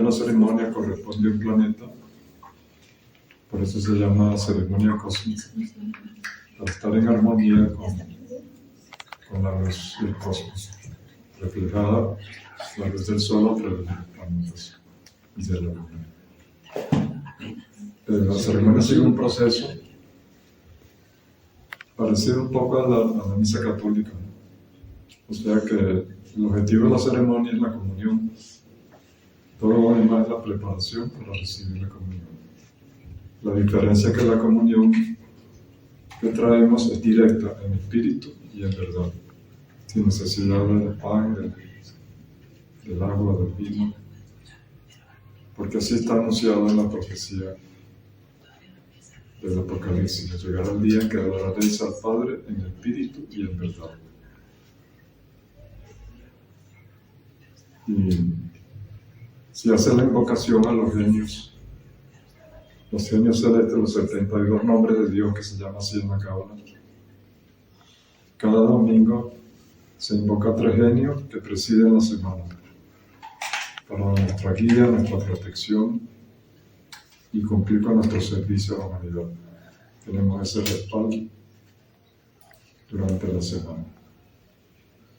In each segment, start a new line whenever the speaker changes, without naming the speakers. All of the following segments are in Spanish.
la ceremonia corresponde a un planeta, por eso se llama ceremonia cósmica, para estar en armonía con la luz del cosmos, reflejada la luz del sol a través de los planetas y de la luna. La ceremonia sigue un proceso parecido un poco a la misa católica, ¿no? O sea que el objetivo de la ceremonia es la comunión. Todo lo demás es la preparación para recibir la comunión. La diferencia es que la comunión que traemos es directa en espíritu y en verdad, sin necesidad del pan, del agua, del vino, porque así está anunciado en la profecía del Apocalipsis. Llegará el día en que adoraréis al Padre en espíritu y en verdad. Y si hace la invocación a los genios celestes, los 72 nombres de Dios que se llama así en la Cábala, cada domingo se invoca a 3 genios que presiden la semana para nuestra guía, nuestra protección y cumplir con nuestro servicio a la humanidad. Tenemos ese respaldo durante la semana.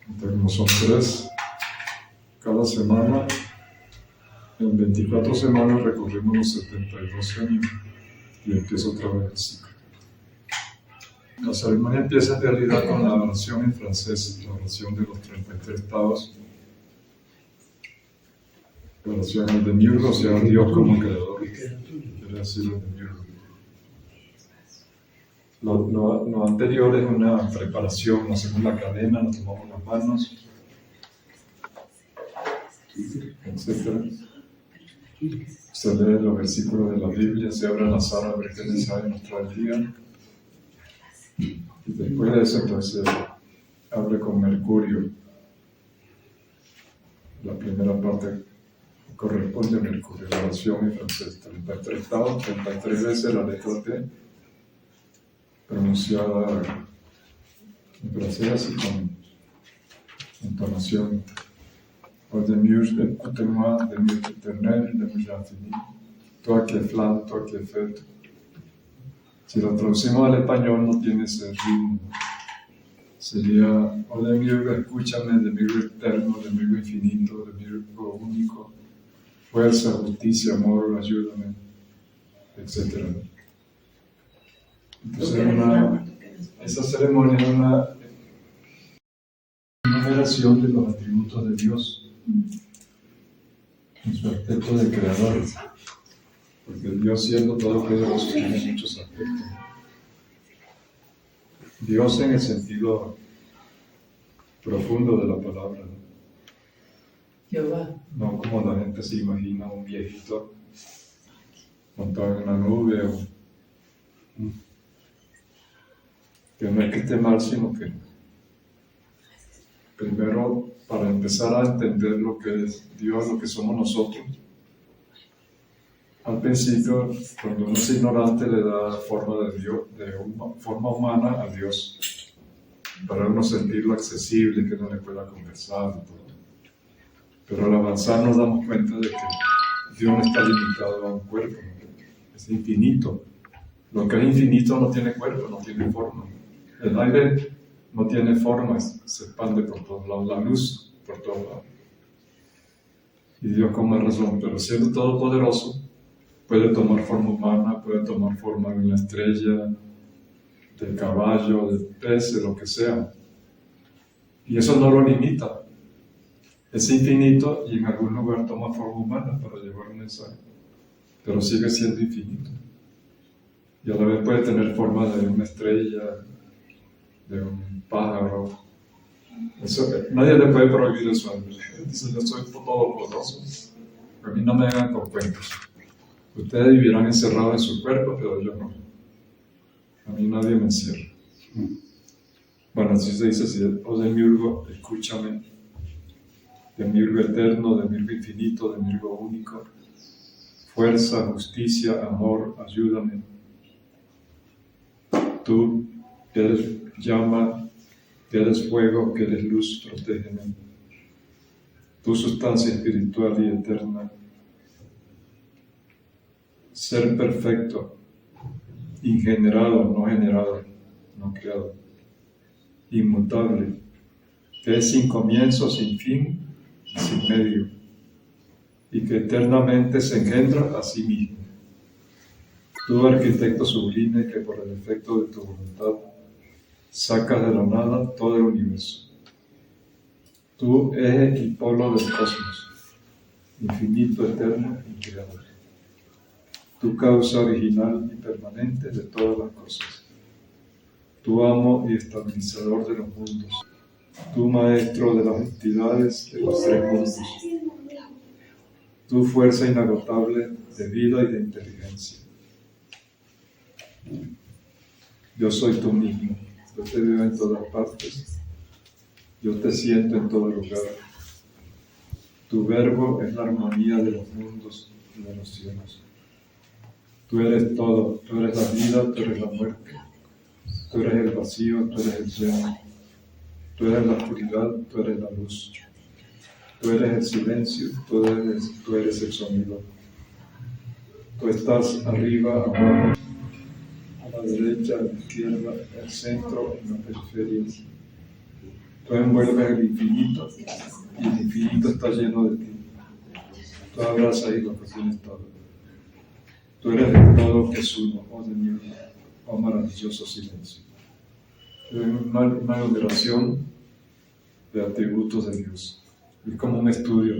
Entonces, como son 3 cada semana, en 24 semanas recorrimos los 72 años y empieza otra vez el ciclo. La ceremonia empieza en realidad con la oración en francés, la oración de los 33 estados. La oración al Demiurgo, o sea, Dios como creador, quiere decir el Demiurgo. Lo anterior es una preparación, hacemos la cadena, nos tomamos las manos, etc. Se lee los versículos de la Biblia, se abre al azar a ver qué mensaje nos trae el día. Y después de eso, entonces, se abre con Mercurio. La primera parte corresponde a Mercurio, la oración en francés, 33 estados, 33 veces la letra T, pronunciada en francés así con entonación. O Demiurge, écoute-moi, Demiurge éternel, Demiurge infini, toi qui es flamme, toi qui es feu. Si lo traducimos al español no tiene ese ritmo. Sería, oh Demiurgo, escúchame, Demiurgo eterno, Demiurgo infinito, Demiurgo único, fuerza, justicia, amor, ayúdame, etc. Entonces, esa ceremonia es una enumeración de los atributos de Dios en su aspecto de creador, porque Dios, siendo todopoderoso, tiene muchos aspectos. Dios en el sentido profundo de la palabra, ¿no?
Jehová.
No como la gente se imagina un viejito montado en una nube, o que no es que esté mal, sino que primero, para empezar a entender lo que es Dios, lo que somos nosotros, al principio, cuando uno es ignorante, le da forma de Dios, forma humana a Dios, para uno sentirlo accesible, que no le pueda conversar y todo. Pero al avanzar nos damos cuenta de que Dios no está limitado a un cuerpo, es infinito. Lo que es infinito no tiene cuerpo, no tiene forma. El aire no tiene forma, se expande por todos lados, la luz por todos lados. Y Dios con más razón, pero siendo todopoderoso, puede tomar forma humana, puede tomar forma de una estrella, de caballo, de pez, de lo que sea. Y eso no lo limita. Es infinito y en algún lugar toma forma humana para llevar un mensaje, pero sigue siendo infinito. Y a la vez puede tener forma de una estrella, de un pájaro. Eso, nadie le puede prohibir eso a él. Dice, yo soy todopoderoso. A mí no me hagan con cuentos. Ustedes vivirán encerrados en su cuerpo, pero yo no. A mí nadie me encierra. Bueno, así se dice así, oh Demiurgo, escúchame. Demiurgo eterno, Demiurgo infinito, Demiurgo único. Fuerza, justicia, amor, ayúdame. Tú que eres llama, que eres fuego, que eres luz, protégeme. Tu sustancia espiritual y eterna, ser perfecto, ingenerado, no generado, no creado, inmutable, que es sin comienzo, sin fin, sin medio, y que eternamente se engendra a sí mismo. Tú, arquitecto sublime, que por el efecto de tu voluntad sacas de la nada todo el universo. Tú, eje y polo del cosmos, infinito, eterno y creador. Tu causa original y permanente de todas las cosas. Tu amo y estabilizador de los mundos. Tu maestro de las entidades de los tres mundos. Tu fuerza inagotable de vida y de inteligencia. Yo soy tú mismo. Yo te veo en todas partes. Yo te siento en todo lugar. Tu verbo es la armonía de los mundos y de los cielos. Tú eres todo. Tú eres la vida, tú eres la muerte. Tú eres el vacío, tú eres el lleno. Tú eres la oscuridad, tú eres la luz. Tú eres el silencio, tú eres el sonido. Tú estás arriba, abajo, a la derecha, a la izquierda, el centro, en la periferia. Tú envuelves el infinito y el infinito está lleno de ti. Tú abrazas y lo que tienes todo. Tú eres el todo que es uno, oh Dios, oh maravilloso silencio. Es una enumeración de atributos de Dios. Es como un estudio,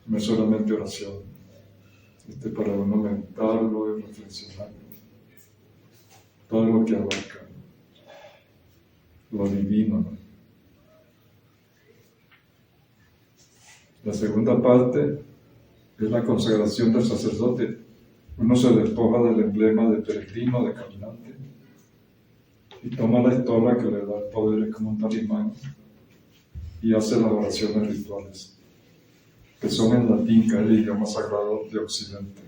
no es solamente oración. Para uno meditarlo y reflexionarlo. Todo lo que abarca lo divino, ¿no? La segunda parte es la consagración del sacerdote. Uno se despoja del emblema de peregrino, de caminante, y toma la estola que le da el poder como un talismán y hace las oraciones rituales, que son en latín, que es el idioma sagrado de Occidente,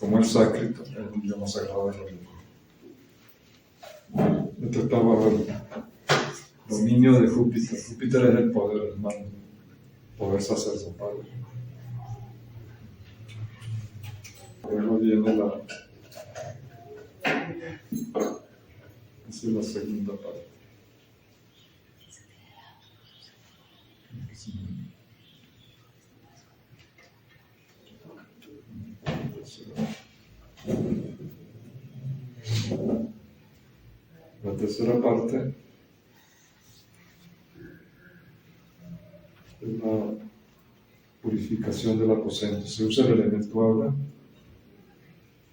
como el sánscrito, es el idioma sagrado de Oriente. Esto está bajo el dominio de Júpiter. Júpiter es el poder, hermano, poder sacerdotal. Luego viene esa es la segunda parte. La tercera parte es la purificación del aposento. Se usa el elemento agua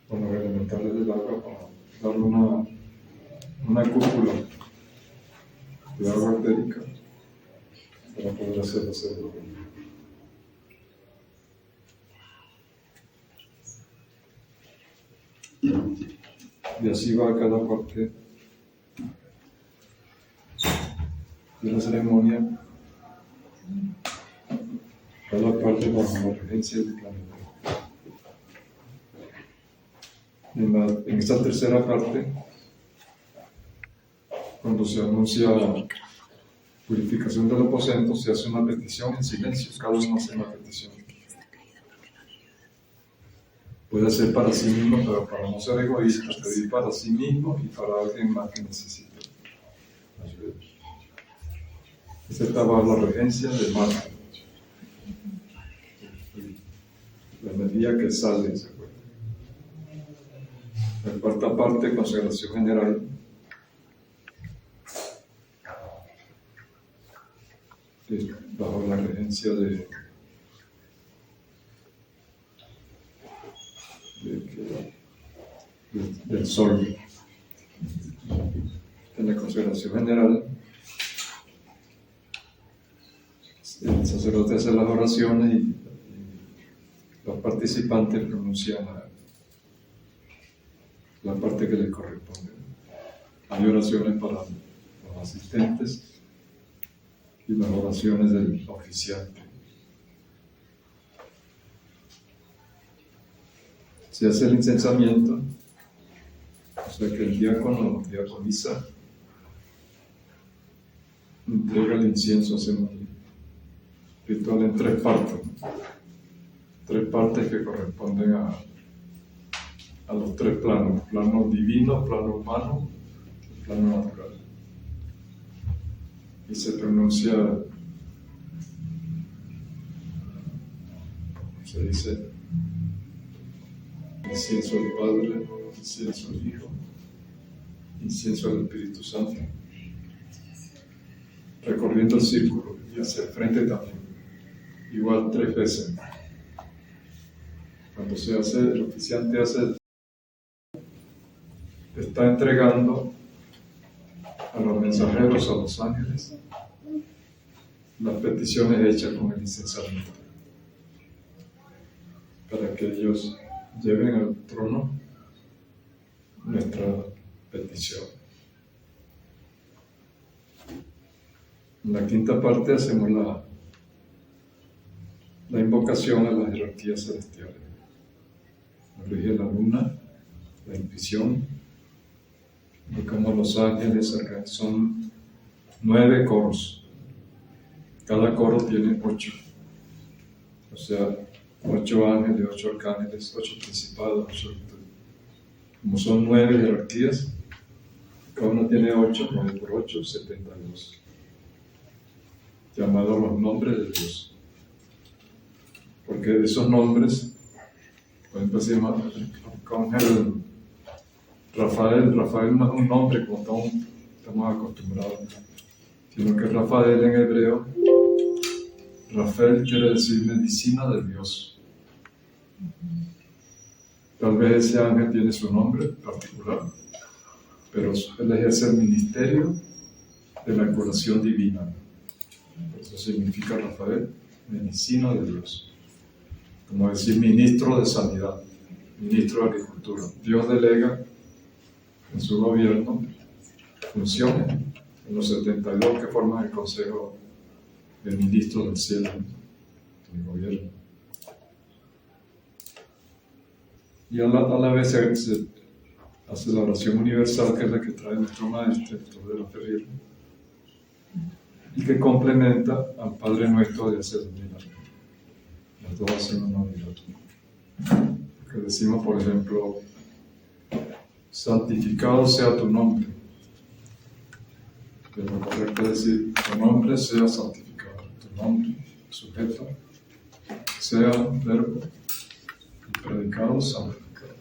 con los elementales del agua para darle una cúpula de agua etérica para poder hacer la ceremonia. Y así va cada parte de la ceremonia, cada parte bajo la regencia del planeta. En esta tercera parte, cuando se anuncia la purificación del aposento, se hace una petición en silencio, cada uno hace una petición. Puede ser para sí mismo, pero para no ser egoísta, pedir para sí mismo y para alguien más que necesite ayuda. Esta está bajo la regencia de Marte. La energía que sale, ¿se acuerdan? La cuarta parte, consagración general. Bajo la regencia del sol. En la consagración general, el sacerdote hace las oraciones y los participantes pronuncian la parte que les corresponde. Hay oraciones para los asistentes y las oraciones del oficiante. Se hace el incensamiento, o sea que el diácono o diaconisa entrega el incienso, hacemos el ritual en tres partes que corresponden a a los tres planos: plano divino, plano humano y plano natural. Y se pronuncia, se dice, incienso al Padre, incienso al Hijo, incienso al Espíritu Santo, recorriendo el círculo y hacia el frente también, igual 3 veces. Cuando se hace, el oficiante hace, está entregando a los mensajeros, a los ángeles, las peticiones hechas con el incensamiento, para que ellos lleven al trono nuestra petición. En la quinta parte hacemos la invocación a las jerarquías celestiales. Nos rige la luna, la intuición, invocamos a los ángeles. Acá son 9 coros. Cada coro tiene 8. O sea, 8 ángeles, 8 arcángeles, 8 principados, 8 virtudes. Como son 9 jerarquías, cada uno tiene 8, 9 por 8, 72. Llamados los nombres de Dios. Porque de esos nombres, por ejemplo, se llama Arcángel Rafael. Rafael no es un nombre como estamos acostumbrados, sino que Rafael en hebreo, Rafael quiere decir medicina de Dios. Tal vez ese ángel tiene su nombre particular, pero él ejerce el ministerio de la curación divina. Por eso significa Rafael, medicina de Dios. Como decir ministro de sanidad, ministro de agricultura. Dios delega en su gobierno funciones en los 72 que forman el Consejo de Ministros del Cielo, del gobierno. Y a la vez se hace la oración universal, que es la que trae nuestro maestro, de la Ferrier, y que complementa al Padre Nuestro de hacer el milagro. Las dos hacen una unidad. Porque decimos, por ejemplo, santificado sea tu nombre. Que lo correcto es decir, tu nombre sea santificado. Tu nombre, sujeto, sea verbo, y predicado, santificado.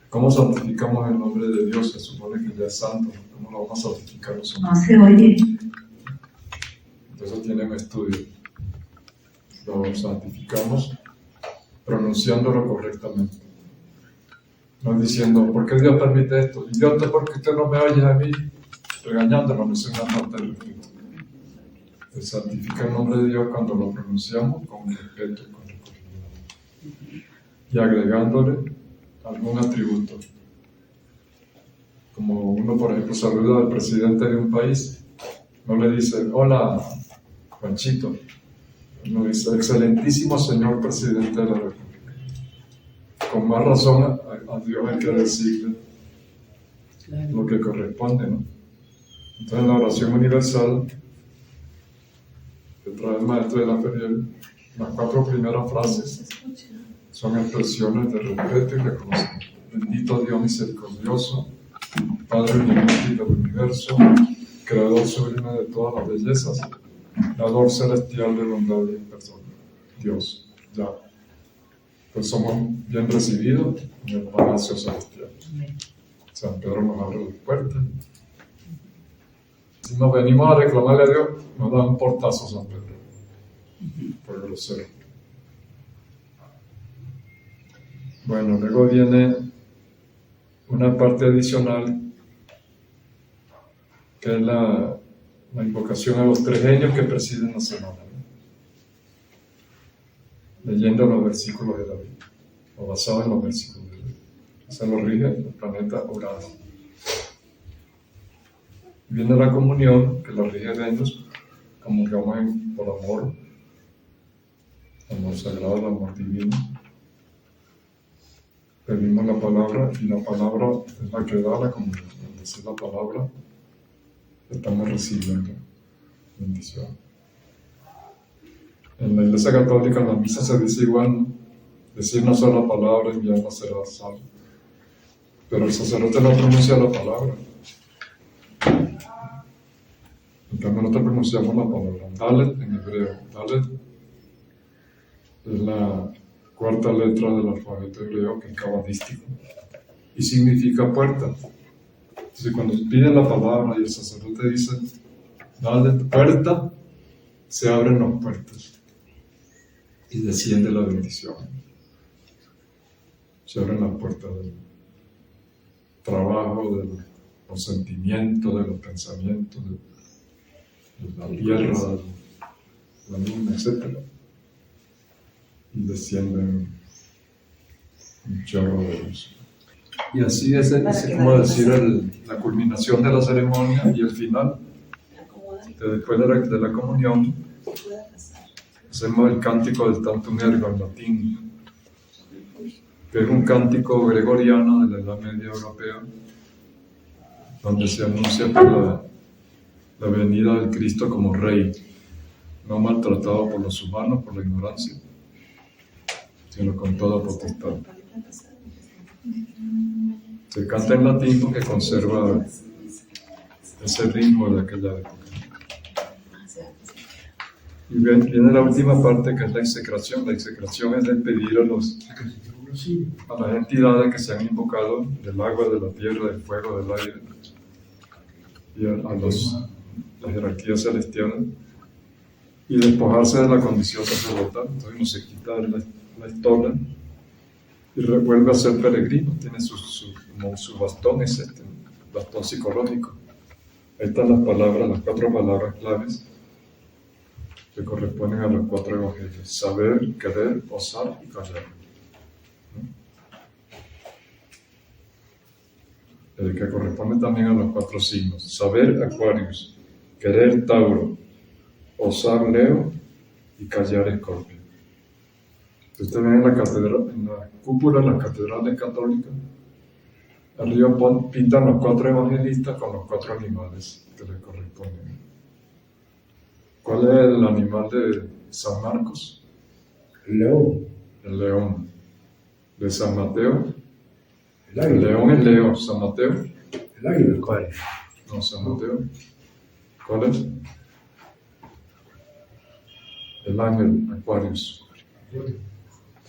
¿Cómo santificamos el nombre de Dios? Se supone que ya es santo. ¿Cómo lo vamos a santificar nosotros?
No se oye.
Entonces tiene un estudio. Lo santificamos pronunciándolo correctamente. No diciendo, ¿por qué Dios permite esto? Idiota, ¿por qué usted no me oye a mí? Regañándolo, no es una falta de respeto. Se santifica el nombre de Dios cuando lo pronunciamos con respeto y con recogimiento. Y agregándole algún atributo. Como uno, por ejemplo, saluda al presidente de un país, no le dice, hola, Juanchito. Uno dice, excelentísimo señor presidente de la República. Con más razón a Dios hay que decirle lo que corresponde, ¿no? Entonces, en la oración universal que trae el maestro de la Ferrier, las 4 primeras frases son expresiones de respeto y reconocimiento. Bendito Dios misericordioso, Padre omnipotente del universo, Creador sublime de todas las bellezas, Dador celestial de bondad y perdón. Dios, ya. Pues somos bien recibidos en el palacio celestial. San Pedro nos abre las puertas. Si nos venimos a reclamarle a Dios, nos da un portazo San Pedro, por grosero. Bueno, luego viene una parte adicional, que es la invocación a los 3 genios que presiden la semana, ¿no? Leyendo los versículos de David, o basado en los versículos de David. Se lo rige el planeta Urano. Viene la comunión, que la rige Venus, comulgamos por amor sagrado, el amor divino. Pedimos la palabra, y la palabra es la que da la comunión. Al decir la palabra, estamos recibiendo bendición. En la Iglesia Católica, en la misa se dice igual, ¿no? decir una sola palabra y ya no será salvo. Pero el sacerdote no pronuncia la palabra. En cambio, nosotros pronunciamos la palabra Dalet en hebreo. Dalet es la cuarta letra del alfabeto hebreo, que es cabalístico, y significa puerta. Entonces, cuando piden la palabra y el sacerdote dice Dalet, puerta, se abren las puertas y desciende la bendición. Se abren las puertas del trabajo, de los sentimientos, de los pensamientos, de la tierra, de la luna, etc. Y descienden un chorro de luz. Y así es como decir la culminación de la ceremonia y el final. Después de la comunión, hacemos el cántico del Tantum Ergo en latín, que es un cántico gregoriano de la Edad Media Europea, donde se anuncia por la venida del Cristo como Rey, no maltratado por los humanos, por la ignorancia, sino con toda potestad. Se canta en latín porque conserva ese ritmo de aquella época. Y viene la última parte, que es la execración. La execración es el pedir a las entidades que se han invocado del agua, de la tierra, del fuego, del aire, y a las jerarquías celestiales, y despojarse de la condición sacerdotal. Entonces uno se quita la estola y vuelve a ser peregrino. Tiene su bastón, ese bastón psicológico. Ahí están las palabras, las 4 palabras claves que corresponden a los 4 evangelios: saber, querer, osar y callar. El que corresponde también a los 4 signos: saber, Aquarius; querer, Tauro; osar, Leo; y callar, Escorpio. Ustedes ven en la catedral, en la cúpula de las catedrales católicas, arriba pintan los 4 evangelistas con los 4 animales que les corresponden. ¿Cuál es el animal de San Marcos?
El león.
El león. De San Mateo.
El
león es Leo. San Mateo.
El águila. ¿Cuál?
No, San Mateo. ¿Cuál es? El ángel, Aquarius.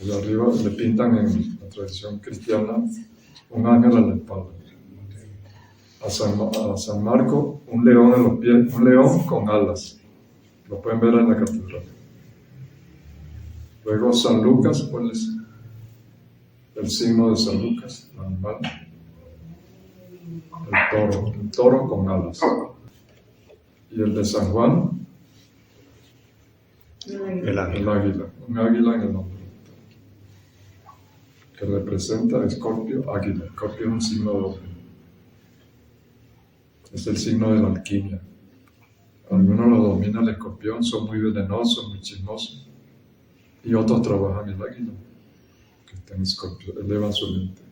Y arriba le pintan en la tradición cristiana un ángel a la espalda. A San Marco, un león en los pies, un león con alas. Lo pueden ver en la catedral. Luego San Lucas, ¿cuál es el signo de San Lucas? El animal. El toro con alas. Y el de San Juan,
El águila.
el águila, un águila en el nombre, que representa Escorpio, águila. Escorpio es un signo doble. Es el signo de la alquimia. Algunos lo dominan el escorpión, son muy venenosos, muy chismosos, y otros trabajan el águila, que está en Escorpio, elevan su mente.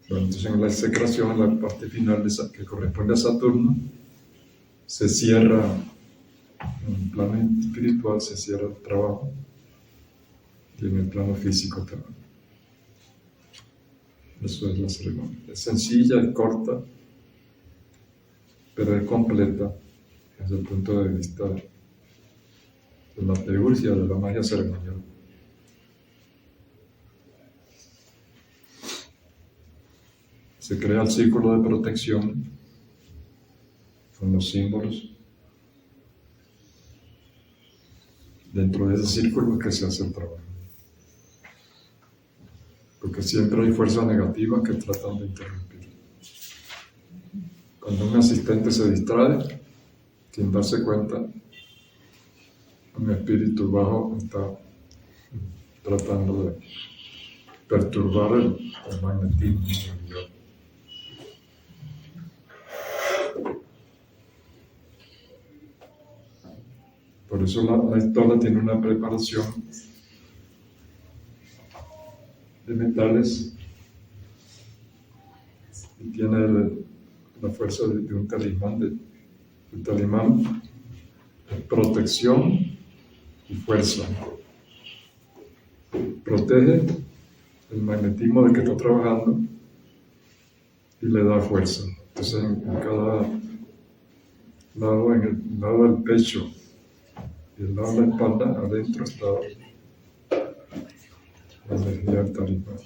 Bueno, entonces en la execración, en la parte final que corresponde a Saturno, se cierra, en el plano espiritual se cierra el trabajo, y en el plano físico también. Eso es la ceremonia. Es sencilla y corta, pero es completa desde el punto de vista de la teurgia, de la magia ceremonial. Se crea el círculo de protección con los símbolos. Dentro de ese círculo es que se hace el trabajo. Porque siempre hay fuerzas negativas que tratan de interrumpir. Cuando un asistente se distrae, sin darse cuenta, un espíritu bajo está tratando de perturbar el magnetismo mundial. Por eso la estola tiene una preparación de metales y tiene la fuerza de un talismán. El talismán es protección, y fuerza. Protege el magnetismo del que está trabajando y le da fuerza. Entonces en cada lado, en el lado del pecho y el lado de la espalda, adentro está la energía del talismán.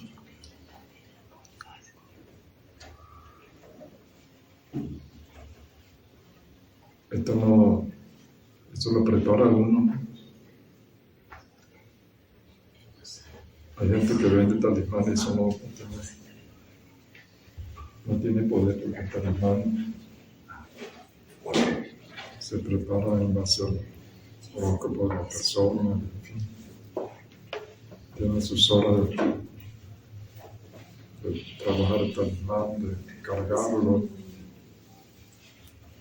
Esto lo prepara uno. Hay gente que vende talismanes y eso no tiene poder, porque el talismán se prepara en base al horóscopo de la persona, en fin. Tiene sus horas de trabajar el talismán, de cargarlo,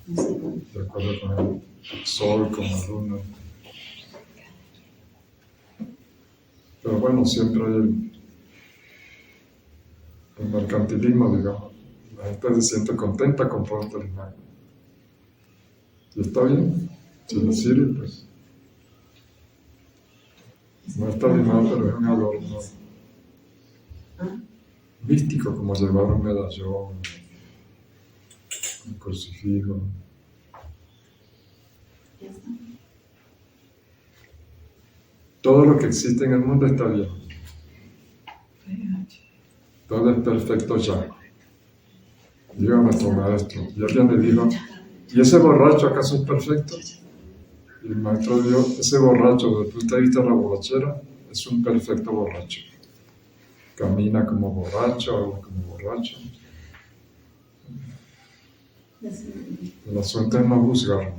de acuerdo con el sol, con la luna. Pero bueno, siempre hay el mercantilismo, digamos. La gente se siente contenta comprar un talismán. Y está bien, si le sirve, pues. No es talismán, pero es un adorno místico, como llevar un medallón, un crucifijo. Todo lo que existe en el mundo está bien. Todo es perfecto ya. Dijo a nuestro maestro. Y alguien le dijo, ¿y ese borracho acaso es perfecto? Y el maestro dijo, ese borracho, desde el punto de vista de la borrachera, es un perfecto borracho. Camina como borracho, habla como borracho. El asunto es no juzgar.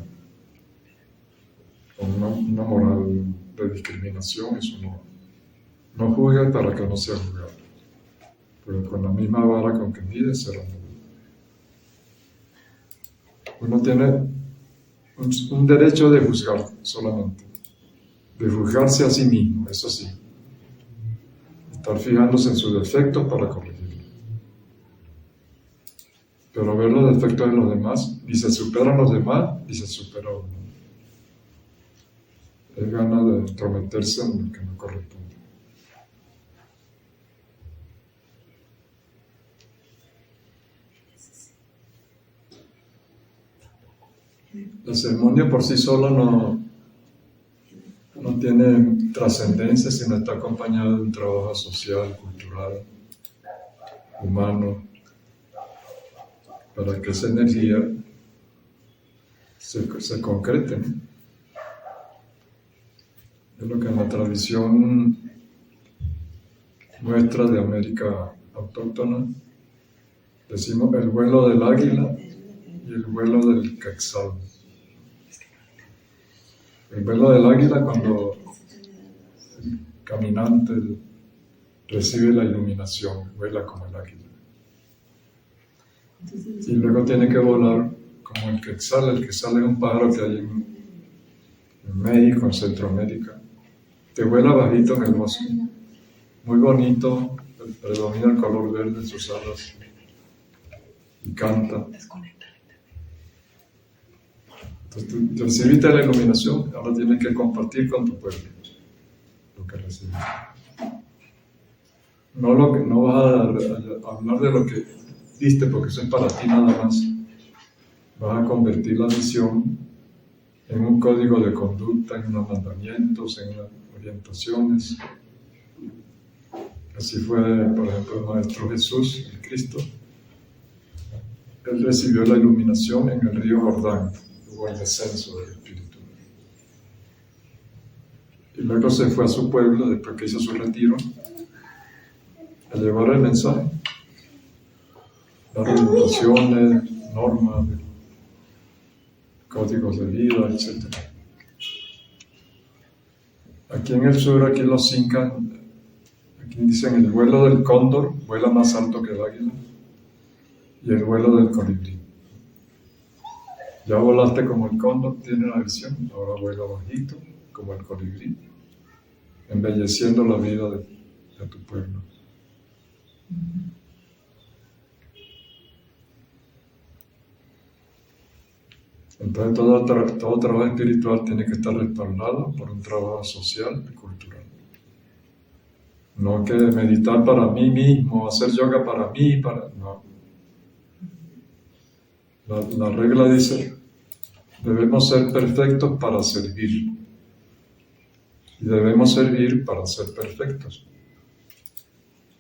Con una moral de discriminación, eso no juzgue para que no sea juzgado. Porque con la misma vara con que mide será medido. Uno tiene un derecho de juzgar solamente, de juzgarse a sí mismo, eso sí. Estar fijándose en sus defectos para corregirlos. Pero ver los defectos de los demás, ni se superan los demás, ni se supera uno. Es ganas de entrometerse en lo que no corresponde. La ceremonia por sí sola no tiene trascendencia, sino está acompañada de un trabajo social, cultural, humano, para que esa energía se concrete, ¿no? Es lo que en la tradición nuestra de América autóctona decimos el vuelo del águila y el vuelo del quetzal. El vuelo del águila cuando el caminante recibe la iluminación, vuela como el águila. Y luego tiene que volar como el quetzal. El quetzal es un pájaro que hay en México, en Centroamérica, que vuela bajito en el bosque. Muy bonito, predomina el color verde en sus alas y canta. Entonces tú recibiste la iluminación, ahora tienes que compartir con tu pueblo lo que recibiste. No vas a hablar de lo que diste porque eso es para ti nada más. Vas a convertir la misión en un código de conducta, en unos mandamientos, en unas orientaciones. Así fue, por ejemplo, el Maestro Jesús, el Cristo. Él recibió la iluminación en el río Jordán, hubo el descenso del Espíritu. Y luego se fue a su pueblo, después que hizo su retiro, a llevar el mensaje, dar orientaciones, normas, códigos de vida, etc. Aquí en el sur, aquí los incas, aquí dicen el vuelo del cóndor vuela más alto que el águila y el vuelo del colibrí. Ya volaste como el cóndor, tiene la visión, ahora vuela bajito como el colibrí, embelleciendo la vida de tu pueblo. Entonces todo trabajo espiritual tiene que estar respaldado por un trabajo social y cultural. No que meditar para mí mismo, hacer yoga para mí, no. La regla dice, debemos ser perfectos para servir. Y debemos servir para ser perfectos.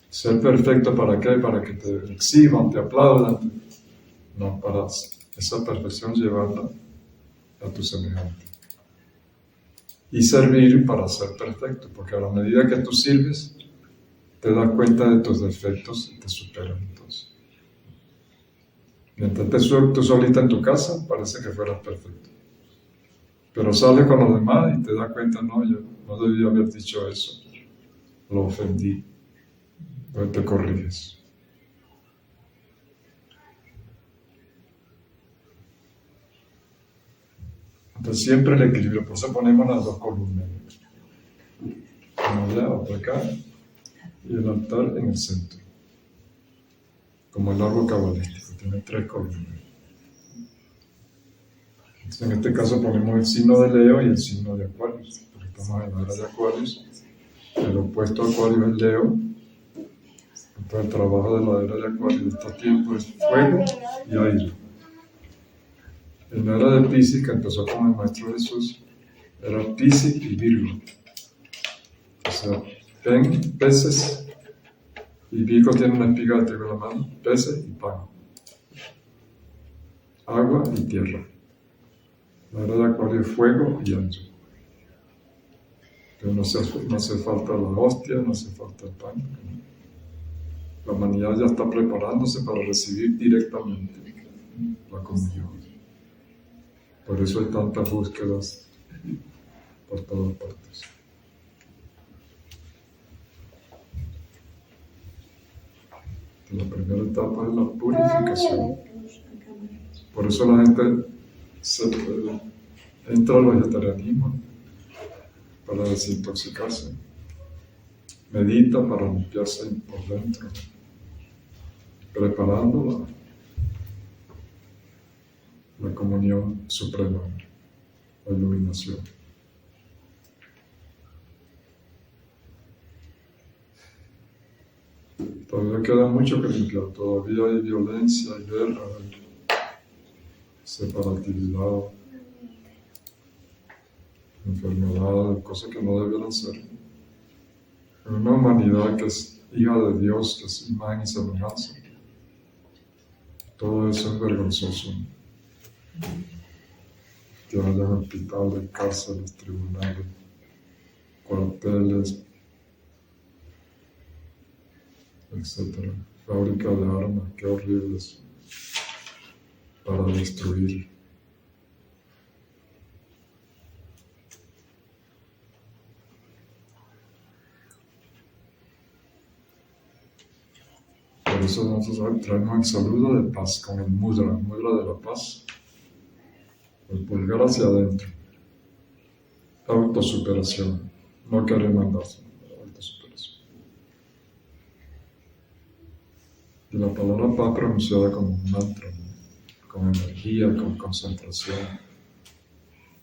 ¿Ser perfecto para qué? Para que te exhiban, te aplaudan. No, para esa perfección llevarla a tu semejante. Y servir para ser perfecto, porque a la medida que tú sirves, te das cuenta de tus defectos y te superan entonces. Mientras tú solita en tu casa, parece que fueras perfecto. Pero sales con los demás y te das cuenta, no, yo no debía haber dicho eso, lo ofendí. Entonces te corriges. Entonces siempre el equilibrio, por eso ponemos las dos columnas. Una allá, otra acá, y el altar en el centro. Como el árbol cabalístico, tiene 3 columnas. Entonces, en este caso ponemos el signo de Leo y el signo de Acuario, porque estamos en la era de Acuario. El opuesto a Acuario es Leo. Entonces el trabajo de la era de Acuario de este tiempo es fuego y aire. En la era de Piscis, que empezó con el Maestro Jesús, era Piscis y Virgo. O sea, peces, y Virgo tiene una espiga de trigo en la mano, peces y pan. Agua y tierra. La era de Acuario es fuego y aire. Pero no hace falta la hostia, no hace falta el pan. La humanidad ya está preparándose para recibir directamente la comunión. Por eso hay tantas búsquedas por todas partes. La primera etapa es la purificación. Por eso la gente entra al vegetarianismo para desintoxicarse. Medita para limpiarse por dentro, preparando la comunión suprema, la iluminación. Todavía queda mucho que limpiar, todavía hay violencia, hay guerra, hay separatividad, enfermedades, cosas que no debieran ser. En una humanidad que es hija de Dios, que es imagen y semejanza, todo eso es vergonzoso. Que haya hospitales, cárceles, tribunales, cuarteles, etc. Fábrica de armas, qué horribles, para destruir. Por eso nosotros traemos el saludo de paz con el mudra de la paz. El pulgar hacia adentro. Autosuperación. No querer mandarse. Autosuperación. Y la palabra paz pronunciada como un mantra, ¿no? Con energía, con concentración.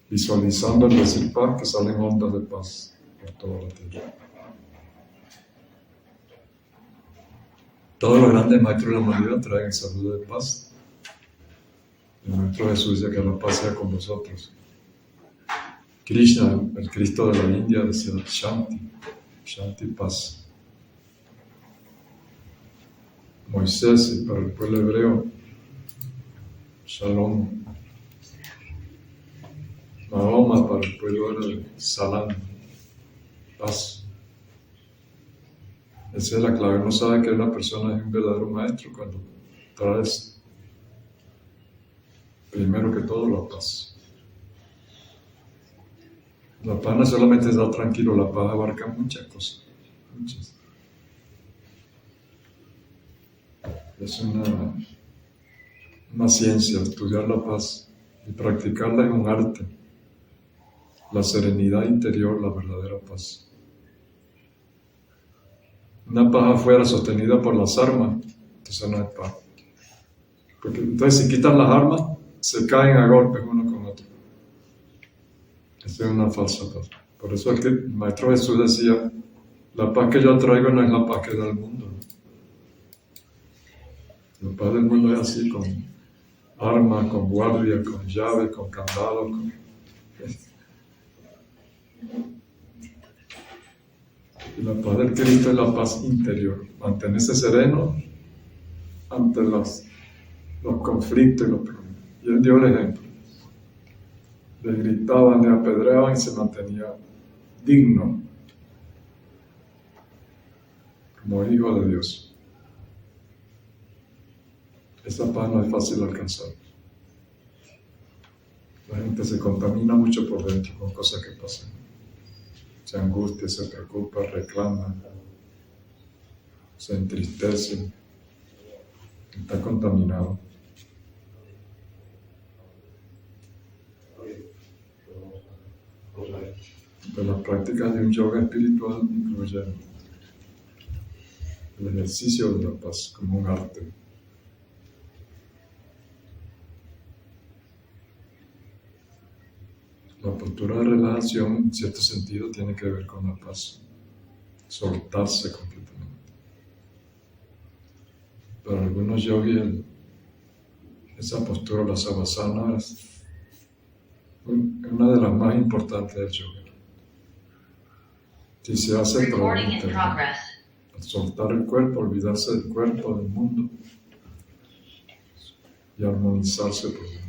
Visualizando el decir paz que salen ondas de paz por toda la tierra. Todos los grandes maestros de la humanidad traen el saludo de paz. El Maestro Jesús dice que la paz sea con vosotros. Krishna, el Cristo de la India, decía Shanti, Shanti, paz. Moisés, para el pueblo hebreo, Shalom. Mahoma, para el pueblo árabe, Salam, paz. Esa es la clave. Uno sabe que una persona es un verdadero maestro cuando traes primero que todo la paz. La paz no solamente es dar tranquilo, la paz abarca muchas cosas. Muchas. Es una ciencia, estudiar la paz y practicarla es un arte. La serenidad interior, la verdadera paz. Una paz afuera sostenida por las armas, entonces no es paz. Porque entonces si quitan las armas, se caen a golpes uno con Esa es una falsa paz. Por eso es que el Maestro Jesús decía, la paz que yo traigo no es la paz que da el mundo. La paz del mundo es así, con armas, con guardia, con llaves, con candados. Y la paz del Cristo es la paz interior. Mantenerse sereno ante los conflictos y los problemas. Y él dio el ejemplo. Le gritaban, le apedreaban y se mantenía digno como hijo de Dios. Esa paz no es fácil de alcanzar. La gente se contamina mucho por dentro con cosas que pasan. Se angustia, se preocupa, reclama, se entristece, está contaminado. Pero las prácticas de un yoga espiritual incluyen el ejercicio de la paz como un arte. La postura de relajación, en cierto sentido, tiene que ver con la paz, soltarse completamente. Para algunos yogis, esa postura, la savasana, es una de las más importantes del yoga. Si se hace probablemente soltar el cuerpo, olvidarse del cuerpo, del mundo y armonizarse por dentro.